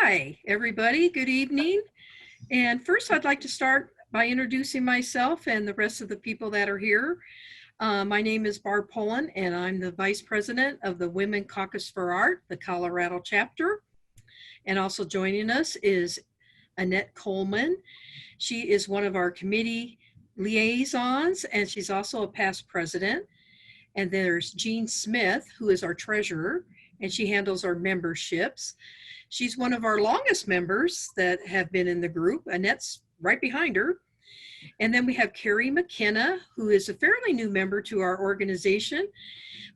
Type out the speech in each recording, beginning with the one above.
Hi, everybody. Good evening. And first, I'd like to start by introducing myself and the rest of the people that are here. My name is Barb Pullen, and I'm the Vice President of the Women Caucus for Art, the Colorado chapter. And also joining us is Annette Coleman. She is one of our committee liaisons, and she's also a past president. And there's Jean Smith, who is our treasurer, and she handles our memberships. She's one of our longest members that have been in the group. Annette's right behind her. And then we have Carrie McKenna, who is a fairly new member to our organization,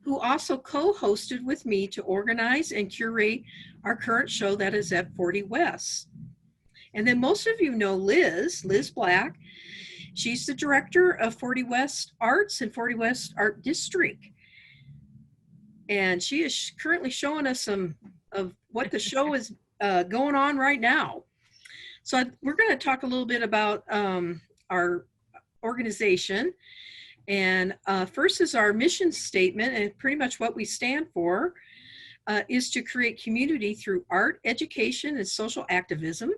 who also co-hosted with me to organize and curate our current show that is at 40 West. And then most of you know Liz Black. She's the director of 40 West Arts and 40 West Art District. And she is currently showing us some of what the show is going on right now. So we're going to talk a little bit about our organization. And first is our mission statement, and pretty much what we stand for is to create community through art, education, and social activism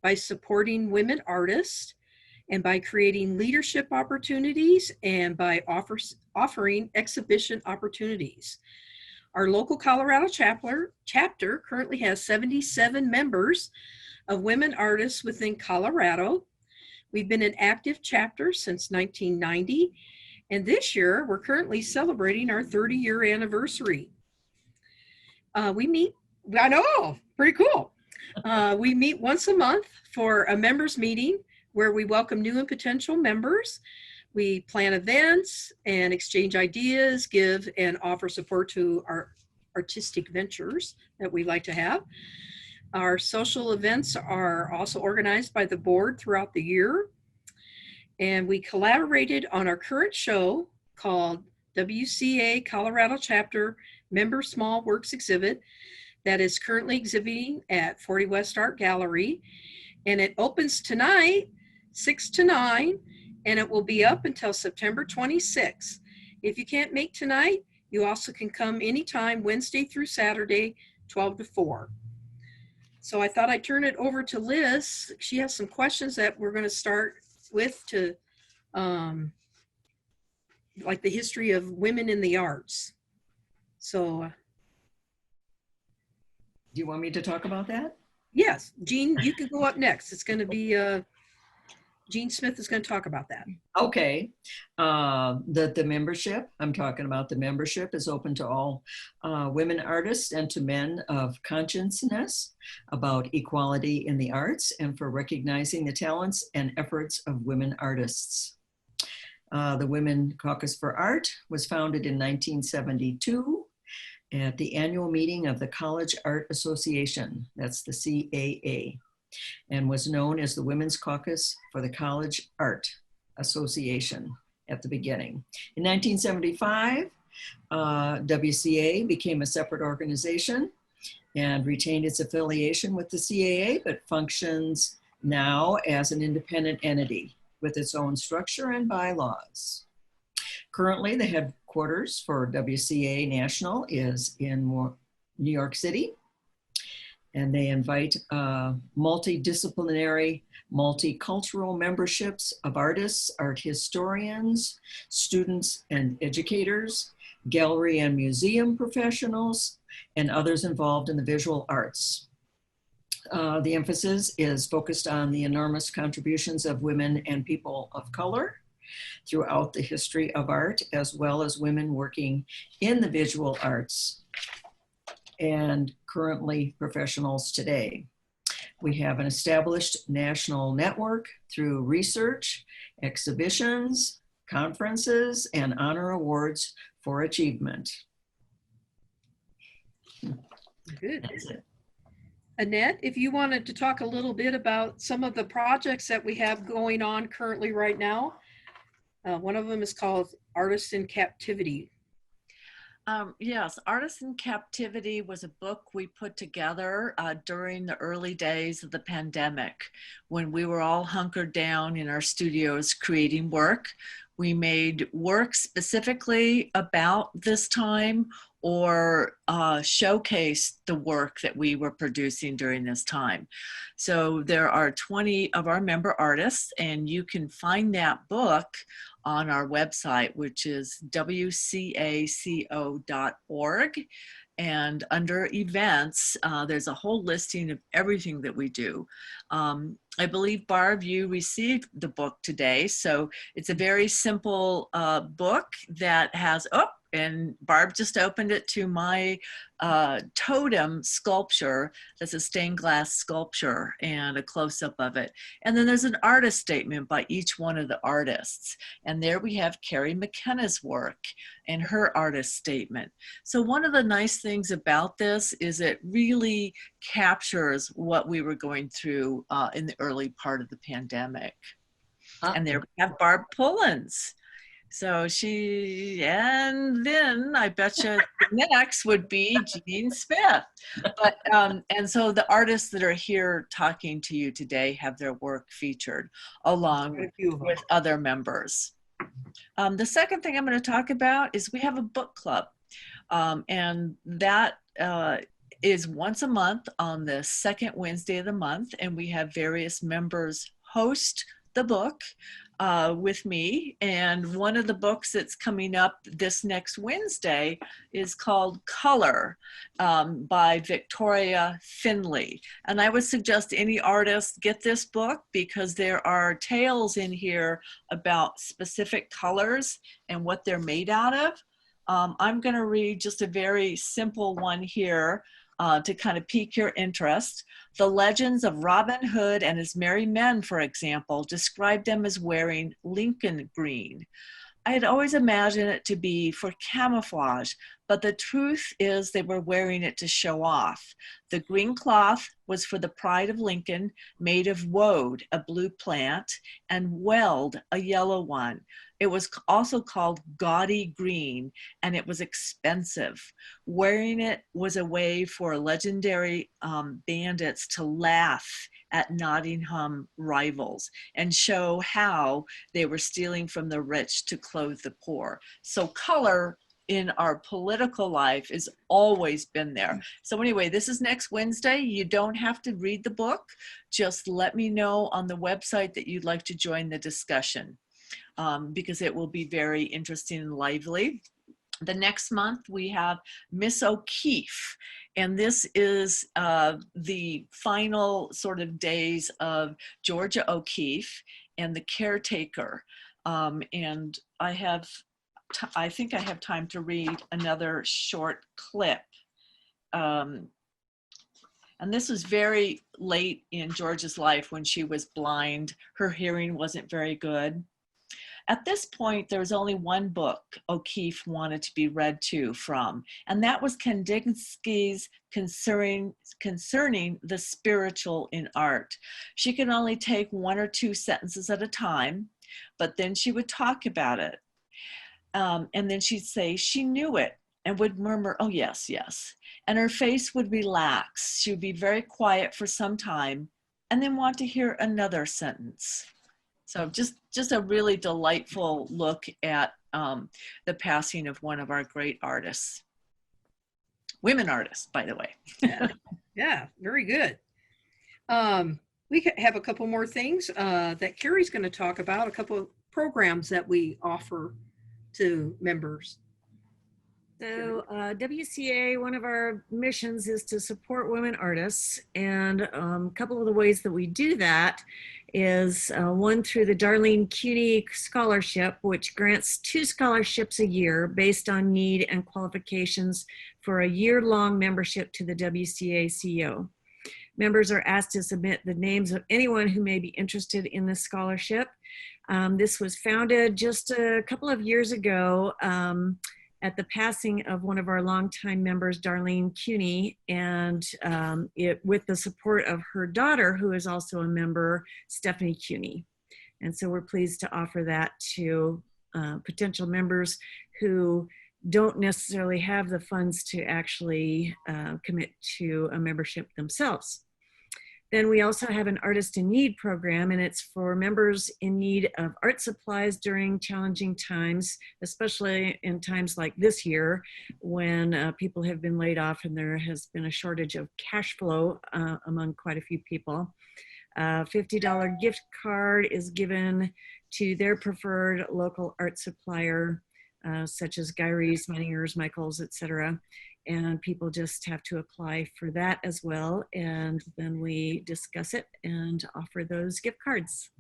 by supporting women artists, and by creating leadership opportunities, and by offering exhibition opportunities. Our local Colorado chapter currently has 77 members of women artists within Colorado. We've been an active chapter since 1990, and this year we're currently celebrating our 30-year anniversary. We meet, I know, pretty cool. We meet once a month for a members meeting where we welcome new and potential members. We plan events and exchange ideas, give and offer support to our artistic ventures that we like to have. Our social events are also organized by the board throughout the year. And we collaborated on our current show called WCA Colorado Chapter Member Small Works Exhibit that is currently exhibiting at 40 West Art Gallery. And it opens tonight, 6 to 9, and it will be up until September 26th. If you can't make tonight, you also can come anytime, Wednesday through Saturday, 12 to 4. So I thought I'd turn it over to Liz. She has some questions that we're going to start with to, like the history of women in the arts. So. Do you want me to talk about that? Yes, Jean, you can go up next. It's going to be, Jean Smith is going to talk about that. Okay. The membership, I'm talking about the membership, is open to all women artists and to men of consciousness about equality in the arts and for recognizing the talents and efforts of women artists. The Women Caucus for Art was founded in 1972 at the annual meeting of the College Art Association, that's the CAA, and was known as the Women's Caucus for the College Art Association at the beginning. In 1975, WCA became a separate organization and retained its affiliation with the CAA, but functions now as an independent entity with its own structure and bylaws. Currently, the headquarters for WCA National is in New York City, and they invite multidisciplinary, multicultural memberships of artists, art historians, students and educators, gallery and museum professionals, and others involved in the visual arts. The emphasis is focused on the enormous contributions of women and people of color throughout the history of art, as well as women working in the visual arts and currently professionals today. We have an established national network through research, exhibitions, conferences, and honor awards for achievement. Good. That's it. Annette, if you wanted to talk a little bit about some of the projects that we have going on currently right now. One of them is called Artists in Captivity. Yes, Artists in Captivity was a book we put together during the early days of the pandemic when we were all hunkered down in our studios creating work. We made work specifically about this time or showcase the work that we were producing during this time. So there are 20 of our member artists, and you can find that book on our website, which is wcaco.org. And under events, there's a whole listing of everything that we do. I believe, Barb, you received the book today. So it's a very simple book that has, and Barb just opened it to my totem sculpture. That's a stained glass sculpture and a close-up of it. And then there's an artist statement by each one of the artists. And there we have Carrie McKenna's work and her artist statement. So one of the nice things about this is it really captures what we were going through in the early part of the pandemic. And there we have Barb Pullins. So and then I bet you the next would be Jean Smith. But, and so the artists that are here talking to you today have their work featured along with other members. The second thing I'm going to talk about is we have a book club. And that is once a month on the second Wednesday of the month. And we have various members host the book with me. And one of the books that's coming up this next Wednesday is called Color by Victoria Finley. And I would suggest any artist get this book because there are tales in here about specific colors and what they're made out of. I'm going to read just a very simple one here to kind of pique your interest. The legends of Robin Hood and his merry men, for example, describe them as wearing Lincoln green. I had always imagined it to be for camouflage, but the truth is they were wearing it to show off. The green cloth was for the pride of Lincoln, made of woad, a blue plant, and weld, a yellow one. It was also called gaudy green, and it was expensive. Wearing it was a way for legendary bandits to laugh at Nottingham rivals and show how they were stealing from the rich to clothe the poor. So color in our political life has always been there. So anyway, this is next Wednesday. You don't have to read the book. Just let me know on the website that you'd like to join the discussion. Because it will be very interesting and lively. The next month we have Miss O'Keefe, and this is the final sort of days of Georgia O'Keefe and the Caretaker. And I think I have time to read another short clip. And this was very late in Georgia's life when she was blind. Her hearing wasn't very good. At this point, there was only one book O'Keefe wanted to be read to from, and that was Kandinsky's concerning the spiritual in art. She could only take 1 or 2 sentences at a time, but then she would talk about it. And then she'd say she knew it and would murmur, "Oh, yes, yes." And her face would relax. She would be very quiet for some time and then want to hear another sentence. So just a really delightful look at the passing of one of our great artists. Women artists, by the way. Yeah, very good. We have a couple more things that Carrie's going to talk about, a couple of programs that we offer to members. So WCA, one of our missions is to support women artists, and a couple of the ways that we do that is one through the Darlene Cuny Scholarship, which grants 2 scholarships a year based on need and qualifications for a year-long membership to the WCA CO. Members are asked to submit the names of anyone who may be interested in this scholarship. This was founded just a couple of years ago at the passing of one of our longtime members, Darlene Cuny, and with the support of her daughter, who is also a member, Stephanie Cuny. And so we're pleased to offer that to potential members who don't necessarily have the funds to actually commit to a membership themselves. Then we also have an Artist in Need program, and it's for members in need of art supplies during challenging times, especially in times like this year when people have been laid off and there has been a shortage of cash flow among quite a few people. $50 gift card is given to their preferred local art supplier, such as Gyrie's, Meiningers, Michaels, etc. And people just have to apply for that as well. And then we discuss it and offer those gift cards.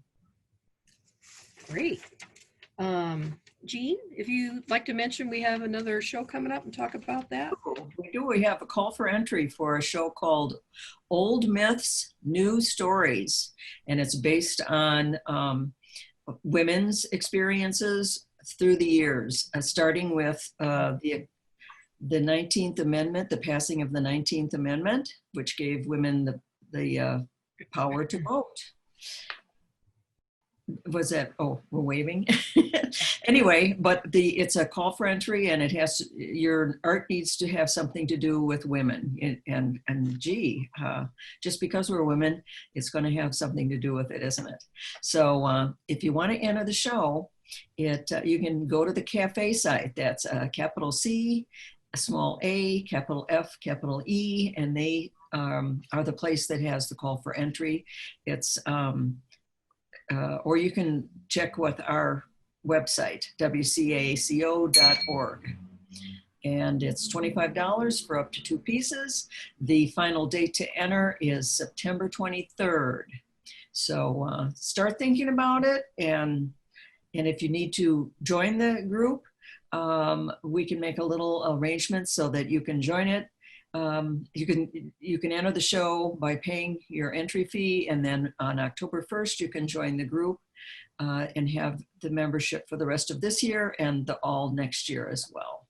Great. Jean, if you'd like to mention, we have another show coming up and talk about that. We do. We have a call for entry for a show called Old Myths, New Stories. And it's based on women's experiences through the years, starting with the 19th Amendment, the passing of the 19th Amendment, which gave women the power to vote. Was that, oh, we're waving. Anyway, but it's a call for entry, and it has, your art needs to have something to do with women. And gee, just because we're women, it's going to have something to do with it, isn't it? So if you want to enter the show, you can go to the cafe site. That's capital C, a small a, capital F, capital E, and they are the place that has the call for entry. It's or you can check with our website, wcaco.org. And it's $25 for up to 2 pieces. The final date to enter is September 23rd. So start thinking about it. And if you need to join the group, we can make a little arrangement so that you can join it. You can enter the show by paying your entry fee, and then on October 1st you can join the group and have the membership for the rest of this year and all next year as well.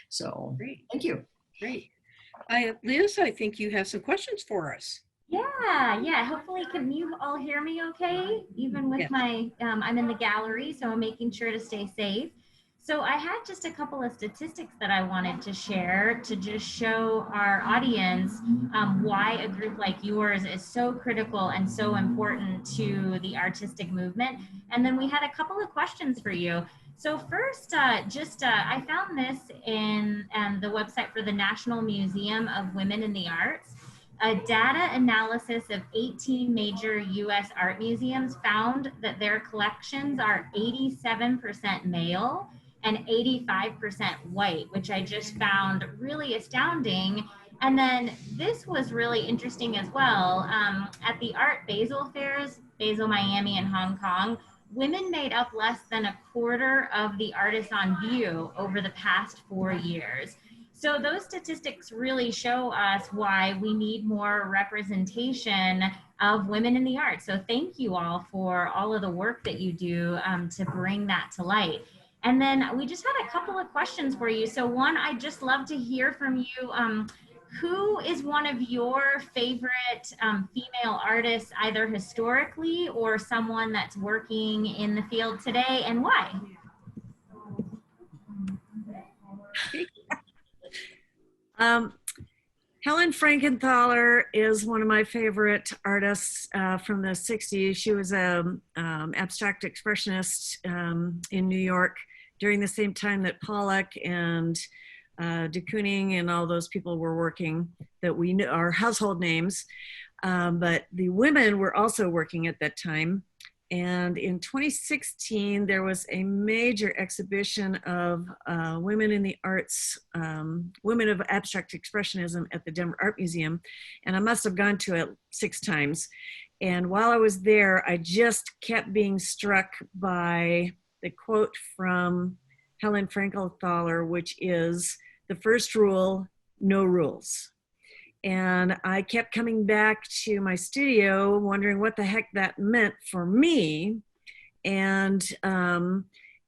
So Great. Thank you. Great. Liz, I think you have some questions for us. Yeah. Hopefully, can you all hear me okay? Even with Yes. my, I'm in the gallery, so I'm making sure to stay safe. So I had just a couple of statistics that I wanted to share to just show our audience why a group like yours is so critical and so important to the artistic movement. And then we had a couple of questions for you. So first, I found this in the website for the National Museum of Women in the Arts. A data analysis of 18 major US art museums found that their collections are 87% male and 85% white, which I just found really astounding. And then this was really interesting as well. At the Art Basel fairs, Basel, Miami, and Hong Kong, women made up less than a quarter of the artists on view over the past 4 years. So those statistics really show us why we need more representation of women in the arts. So thank you all for all of the work that you do to bring that to light. And then we just had a couple of questions for you. So one, I'd just love to hear from you. Who is one of your favorite female artists, either historically or someone that's working in the field today, and why? Helen Frankenthaler is one of my favorite artists from the 60s. She was an abstract expressionist in New York during the same time that Pollock and de Kooning and all those people were working, that we knew are household names. But the women were also working at that time. And in 2016, there was a major exhibition of women in the arts, women of abstract expressionism at the Denver Art Museum. And I must have gone to it 6 times. And while I was there, I just kept being struck by the quote from Helen Frankenthaler, which is, "The first rule, no rules." And I kept coming back to my studio wondering what the heck that meant for me. And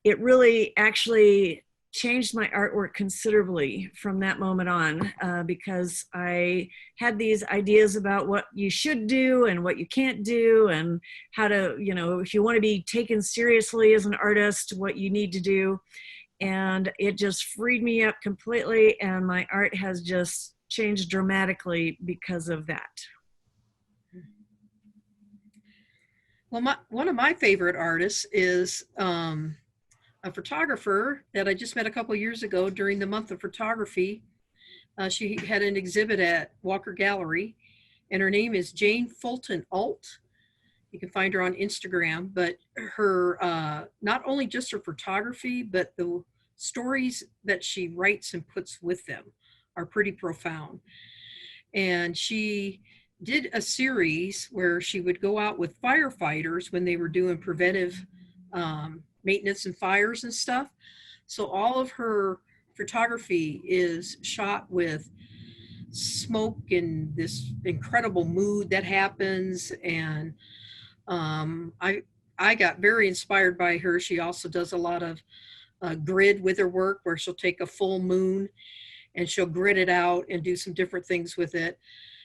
it really actually changed my artwork considerably from that moment on, because I had these ideas about what you should do and what you can't do, and how to, if you want to be taken seriously as an artist, what you need to do. And it just freed me up completely, and my art has just changed dramatically because of that. Well, one of my favorite artists is a photographer that I just met a couple years ago during the month of photography. She had an exhibit at Walker Gallery, and her name is Jane Fulton Alt. You can find her on Instagram, but her not only just her photography, but the stories that she writes and puts with them are pretty profound. And she did a series where she would go out with firefighters when they were doing preventive maintenance and fires and stuff. So all of her photography is shot with smoke and this incredible mood that happens. And I got very inspired by her. She also does a lot of grid with her work, where she'll take a full moon and she'll grid it out and do some different things with it.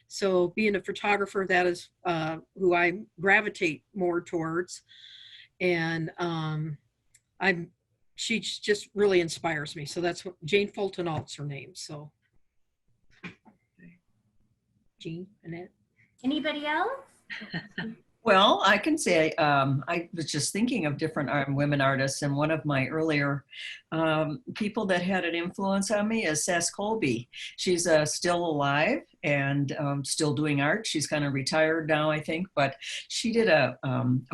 So being a photographer, that is who I gravitate more towards. And she just really inspires me. So that's what Jane Fulton Alt's her name. So Jean, Annette. Anybody else? Well, I can say I was just thinking of different women artists, and one of my earlier people that had an influence on me is Sass Colby. She's still alive and still doing art. She's kind of retired now, I think, but she did a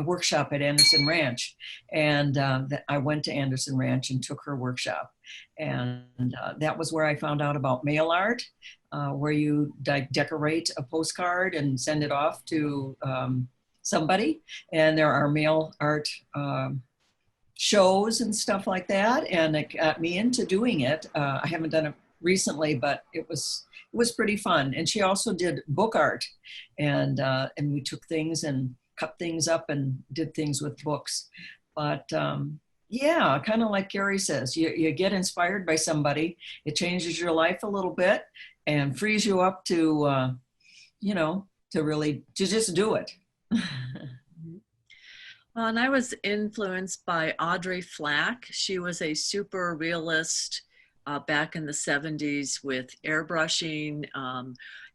workshop at Anderson Ranch, and I went to Anderson Ranch and took her workshop. And that was where I found out about mail art, where you decorate a postcard and send it off to somebody, and there are mail art shows and stuff like that, and it got me into doing it. I haven't done it recently, but it was pretty fun. And she also did book art, and we took things and cut things up and did things with books. But yeah, kind of like Gary says, you get inspired by somebody, it changes your life a little bit and frees you up to to just do it. Well, and I was influenced by Audrey Flack. She was a super realist back in the 70s with airbrushing,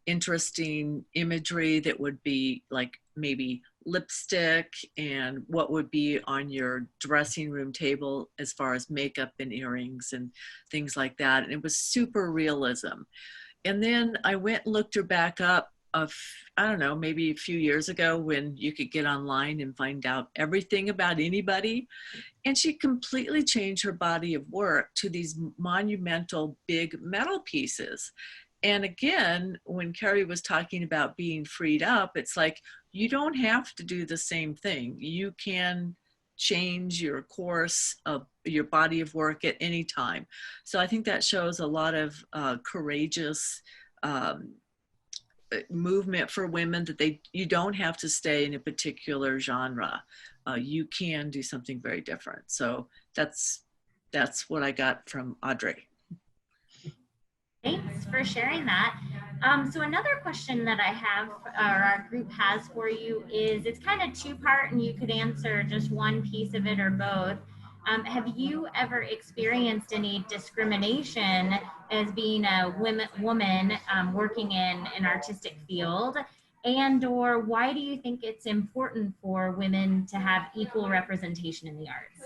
interesting imagery that would be like maybe lipstick and what would be on your dressing room table as far as makeup and earrings and things like that. And it was super realism. And then I went and looked her back up I don't know, maybe a few years ago when you could get online and find out everything about anybody. And she completely changed her body of work to these monumental big metal pieces. And again, when Carrie was talking about being freed up, it's like, you don't have to do the same thing. You can change your course of your body of work at any time. So I think that shows a lot of courageous movement for women, that you don't have to stay in a particular genre. You can do something very different. So that's what I got from Audrey. Thanks for sharing that. So another question that I have, or our group has for you, is it's kind of two-part, and you could answer just one piece of it or both. Have you ever experienced any discrimination as being a woman working in an artistic field? And or why do you think it's important for women to have equal representation in the arts?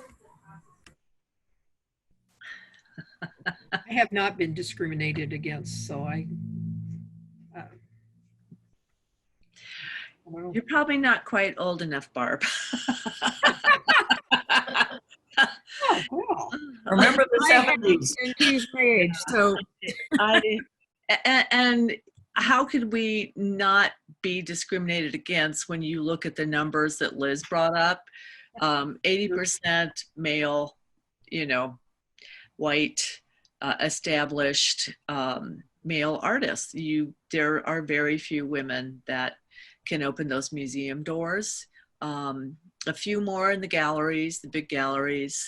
I have not been discriminated against, so I don't know. You're probably not quite old enough, Barb. Oh, cool. Remember the 70s. He's my age, so And how could we not be discriminated against when you look at the numbers that Liz brought up? 80% male, white, established male artists. There are very few women that can open those museum doors. A few more in the galleries, the big galleries.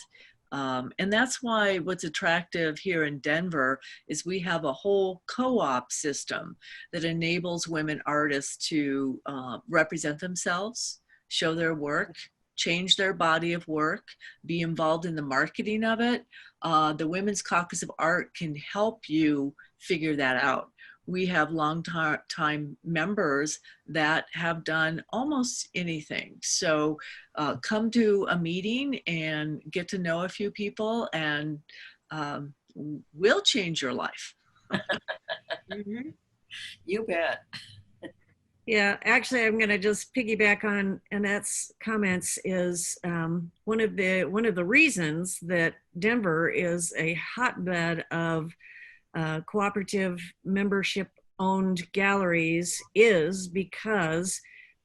And that's why what's attractive here in Denver is we have a whole co-op system that enables women artists to represent themselves, show their work, change their body of work, be involved in the marketing of it. The Women's Caucus of Art can help you figure that out. we have long time members that have done almost anything. So come to a meeting and get to know a few people, and will change your life. Mhm. You bet. Yeah, actually, I'm going to just piggyback on Annette's comments. Is one of the reasons that Denver is a hotbed of cooperative membership-owned galleries is because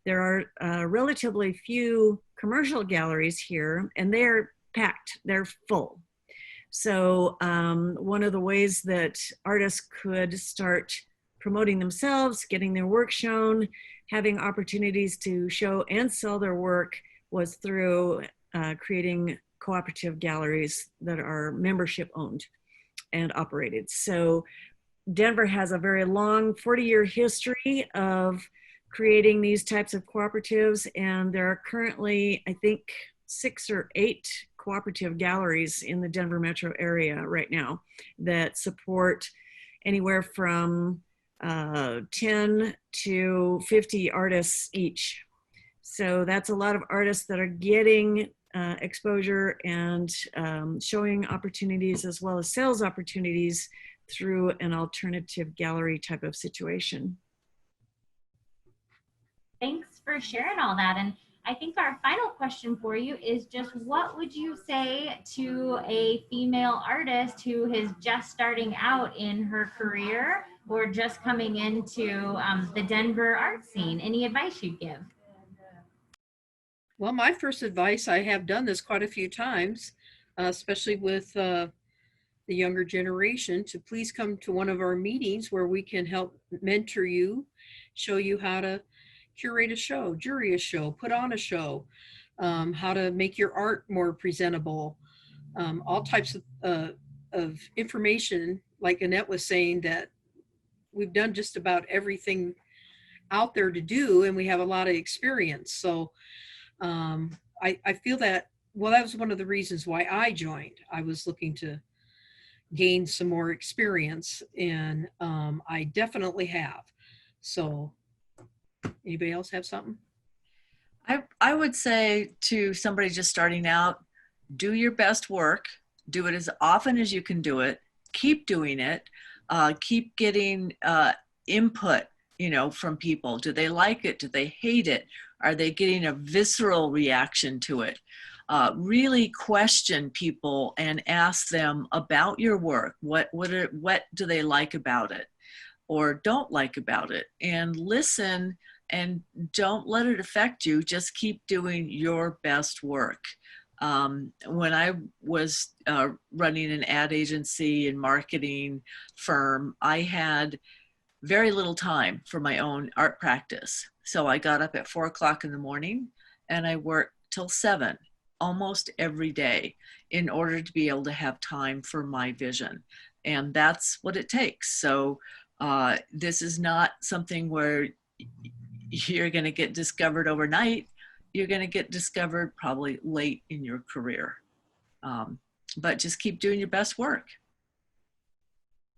there are relatively few commercial galleries here, and they're packed. They're full. So one of the ways that artists could start promoting themselves, getting their work shown, having opportunities to show and sell their work was through creating cooperative galleries that are membership owned and operated. So Denver has a very long 40-year history of creating these types of cooperatives, and there are currently, I think, 6 or 8 cooperative galleries in the Denver metro area right now that support anywhere from 10 to 50 artists each. So that's a lot of artists that are getting exposure and showing opportunities as well as sales opportunities through an alternative gallery type of situation. Thanks for sharing all that. And I think our final question for you is just what would you say to a female artist who is just starting out in her career or just coming into the Denver art scene? Any advice you'd give? Well, my first advice, I have done this quite a few times, especially with the younger generation, to please come to one of our meetings where we can help mentor you, show you how to curate a show, jury a show, put on a show, how to make your art more presentable, all types of information. Like Annette was saying, that we've done just about everything out there to do, and we have a lot of experience. So I feel that, well, that was one of the reasons why I joined. I was looking to gain some more experience, and I definitely have. So anybody else have something? I would say to somebody just starting out, do your best work, do it as often as you can do it, keep doing it, keep getting input, from people. Do they like it? Do they hate it? Are they getting a visceral reaction to it? Really question people and ask them about your work. What do they like about it or don't like about it? And listen, and don't let it affect you. Just keep doing your best work. When I was running an ad agency and marketing firm, I had very little time for my own art practice. So I got up at 4 o'clock in the morning and I worked till 7 almost every day in order to be able to have time for my vision. And that's what it takes. So this is not something where you're going to get discovered overnight. You're going to get discovered probably late in your career. But just keep doing your best work.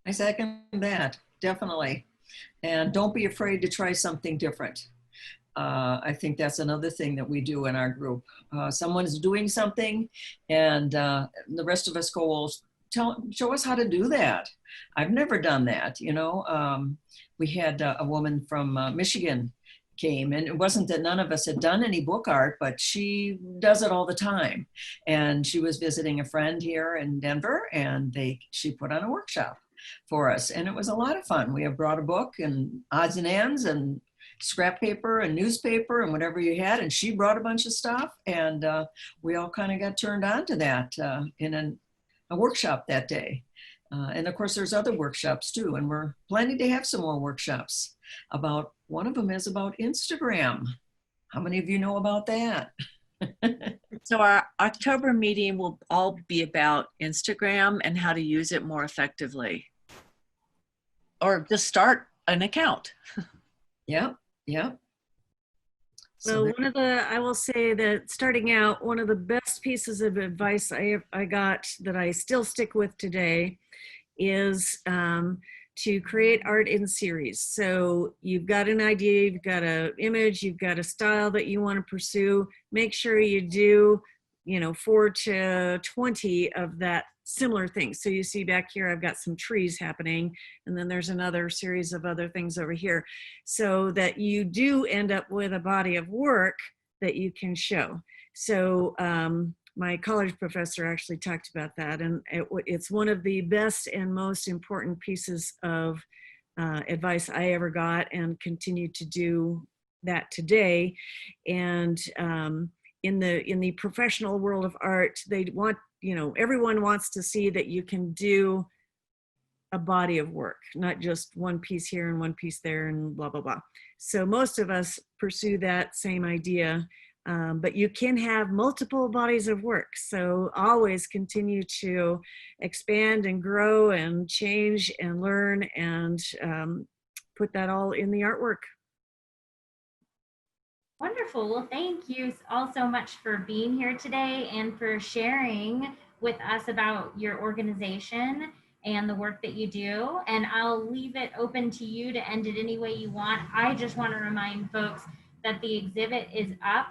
I second that, definitely. And don't be afraid to try something different. I think that's another thing that we do in our group. Someone's doing something and the rest of us go, well, show us how to do that. I've never done that, We had a woman from Michigan came, and it wasn't that none of us had done any book art, but she does it all the time. And she was visiting a friend here in Denver, and she put on a workshop for us, and it was a lot of fun. We have brought a book and odds and ends and scrap paper and newspaper and whatever you had, and she brought a bunch of stuff, and we all kind of got turned on to that in a workshop that day. And of course there's other workshops too, and we're planning to have some more workshops. One of them is about Instagram. How many of you know about that? So our October meeting will all be about Instagram and how to use it more effectively. Or just start an account. Yeah. So I will say that starting out, one of the best pieces of advice I got that I still stick with today is to create art in series. So you've got an idea, you've got an image, you've got a style that you want to pursue. Make sure you do, 4 to 20 of that similar thing. So you see back here, I've got some trees happening, and then there's another series of other things over here, so that you do end up with a body of work that you can show. So my college professor actually talked about that, and it's one of the best and most important pieces of advice I ever got, and continue to do that today. And in the professional world of art, they want, everyone wants to see that you can do a body of work, not just one piece here and one piece there and blah, blah, blah. So most of us pursue that same idea, but you can have multiple bodies of work. So always continue to expand and grow and change and learn, and put that all in the artwork. Wonderful. Well, thank you all so much for being here today and for sharing with us about your organization and the work that you do. And I'll leave it open to you to end it any way you want. I just want to remind folks that the exhibit is up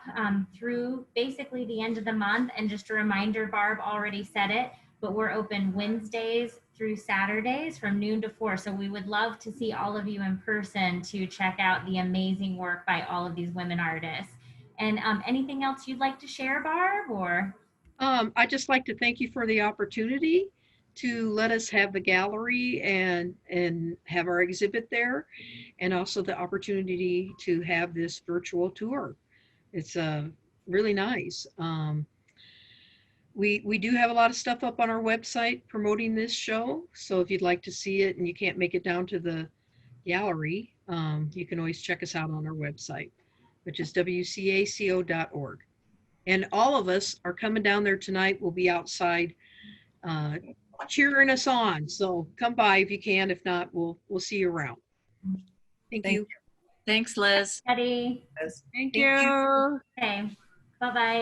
through basically the end of the month. And just a reminder, Barb already said it, but we're open Wednesdays through Saturdays from noon to 4. So we would love to see all of you in person to check out the amazing work by all of these women artists. And anything else you'd like to share, Barb, or? I'd just like to thank you for the opportunity to let us have the gallery and have our exhibit there, and also the opportunity to have this virtual tour. It's really nice. We do have a lot of stuff up on our website promoting this show. So if you'd like to see it and you can't make it down to the gallery, you can always check us out on our website, which is wcaco.org. And all of us are coming down there tonight. We'll be outside cheering us on. So come by if you can. If not, we'll see you around. Thank you. Thanks, Liz. Eddie. Thank you. Okay. Bye-bye.